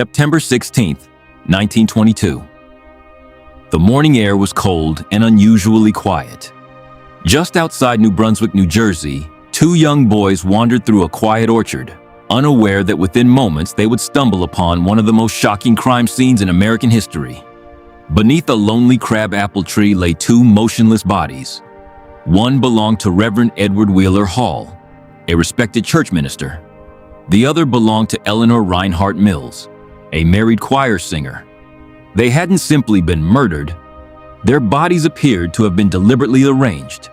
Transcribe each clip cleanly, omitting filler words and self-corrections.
September 16th, 1922. The morning air was cold and unusually quiet. Just outside New Brunswick, New Jersey, two young boys wandered through a quiet orchard, unaware that within moments they would stumble upon one of the most shocking crime scenes in American history. Beneath a lonely crabapple tree lay two motionless bodies. One belonged to Reverend Edward Wheeler Hall, a respected church minister. The other belonged to Eleanor Reinhardt Mills, a married choir singer. They hadn't simply been murdered. Their bodies appeared to have been deliberately arranged.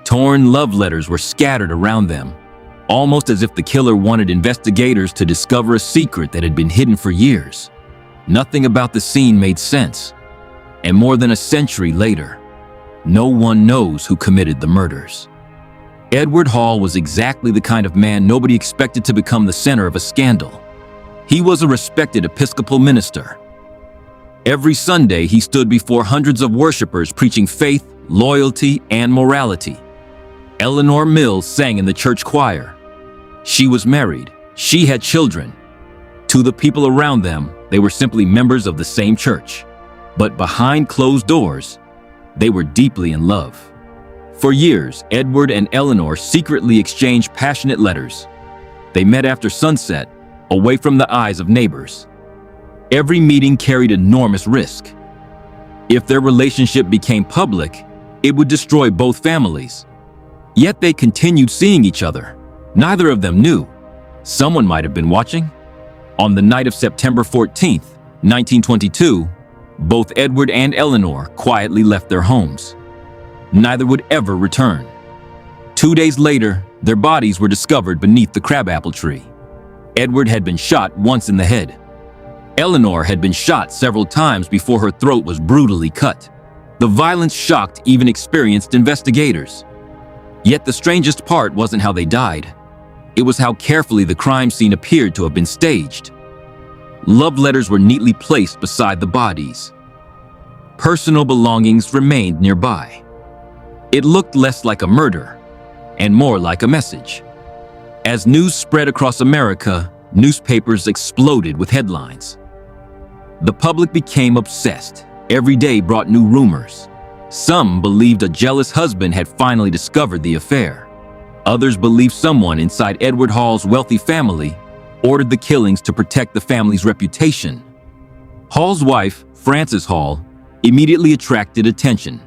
Torn love letters were scattered around them, almost as if the killer wanted investigators to discover a secret that had been hidden for years. Nothing about the scene made sense, and more than a century later, no one knows who committed the murders. Edward Hall was exactly the kind of man nobody expected to become the center of a scandal. He was a respected Episcopal minister. Every Sunday, he stood before hundreds of worshipers preaching faith, loyalty, and morality. Eleanor Mills sang in the church choir. She was married. She had children. To the people around them, they were simply members of the same church. But behind closed doors, they were deeply in love. For years, Edward and Eleanor secretly exchanged passionate letters. They met after sunset, away from the eyes of neighbors. Every meeting carried enormous risk. If their relationship became public, it would destroy both families. Yet they continued seeing each other. Neither of them knew. Someone might have been watching. On the night of September 14th, 1922, both Edward and Eleanor quietly left their homes. Neither would ever return. 2 days later, their bodies were discovered beneath the crabapple tree. Edward had been shot once in the head. Eleanor had been shot several times before her throat was brutally cut. The violence shocked even experienced investigators. Yet the strangest part wasn't how they died. It was how carefully the crime scene appeared to have been staged. Love letters were neatly placed beside the bodies. Personal belongings remained nearby. It looked less like a murder and more like a message. As news spread across America, newspapers exploded with headlines. The public became obsessed. Every day brought new rumors. Some believed a jealous husband had finally discovered the affair. Others believed someone inside Edward Hall's wealthy family ordered the killings to protect the family's reputation. Hall's wife, Frances Hall, immediately attracted attention.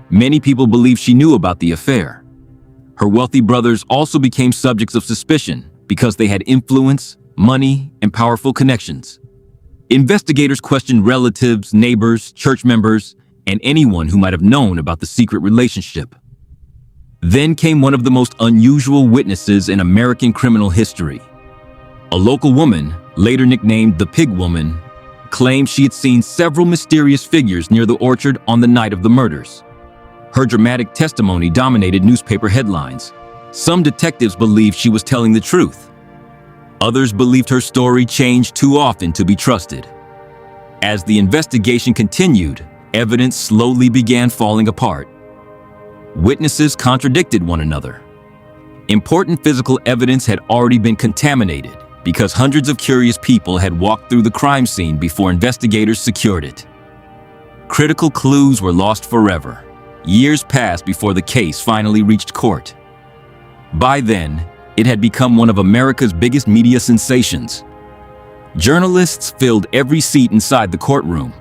Many people believed she knew about the affair. Her wealthy brothers also became subjects of suspicion because they had influence, money, and powerful connections. Investigators questioned relatives, neighbors, church members, and anyone who might have known about the secret relationship. Then came one of the most unusual witnesses in American criminal history. A local woman, later nicknamed the Pig Woman, claimed she had seen several mysterious figures near the orchard on the night of the murders. Her dramatic testimony dominated newspaper headlines. Some detectives believed she was telling the truth. Others believed her story changed too often to be trusted. As the investigation continued, evidence slowly began falling apart. Witnesses contradicted one another. Important physical evidence had already been contaminated because hundreds of curious people had walked through the crime scene before investigators secured it. Critical clues were lost forever. Years passed before the case finally reached court. By then, it had become one of America's biggest media sensations. Journalists filled every seat inside the courtroom.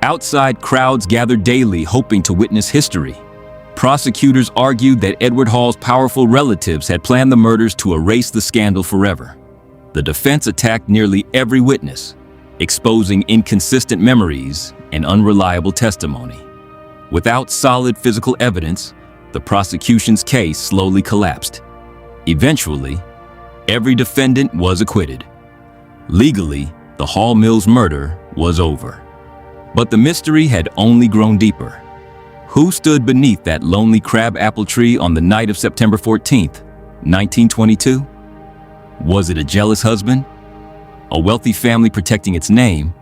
Outside, crowds gathered daily hoping to witness history. Prosecutors argued that Edward Hall's powerful relatives had planned the murders to erase the scandal forever. The defense attacked nearly every witness, exposing inconsistent memories and unreliable testimony. Without solid physical evidence, the prosecution's case slowly collapsed. Eventually, every defendant was acquitted. Legally, the Hall Mills murder was over. But the mystery had only grown deeper. Who stood beneath that lonely crabapple tree on the night of September 14th, 1922? Was it a jealous husband? A wealthy family protecting its name?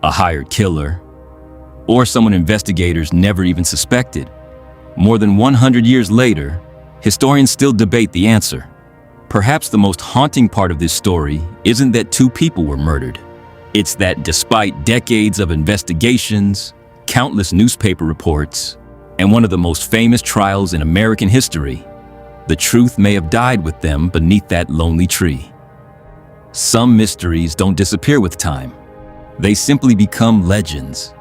A hired killer? Or someone investigators never even suspected? More than 100 years later, historians still debate the answer. Perhaps the most haunting part of this story isn't that two people were murdered. It's that despite decades of investigations, countless newspaper reports, and one of the most famous trials in American history, the truth may have died with them beneath that lonely tree. Some mysteries don't disappear with time. They simply become legends,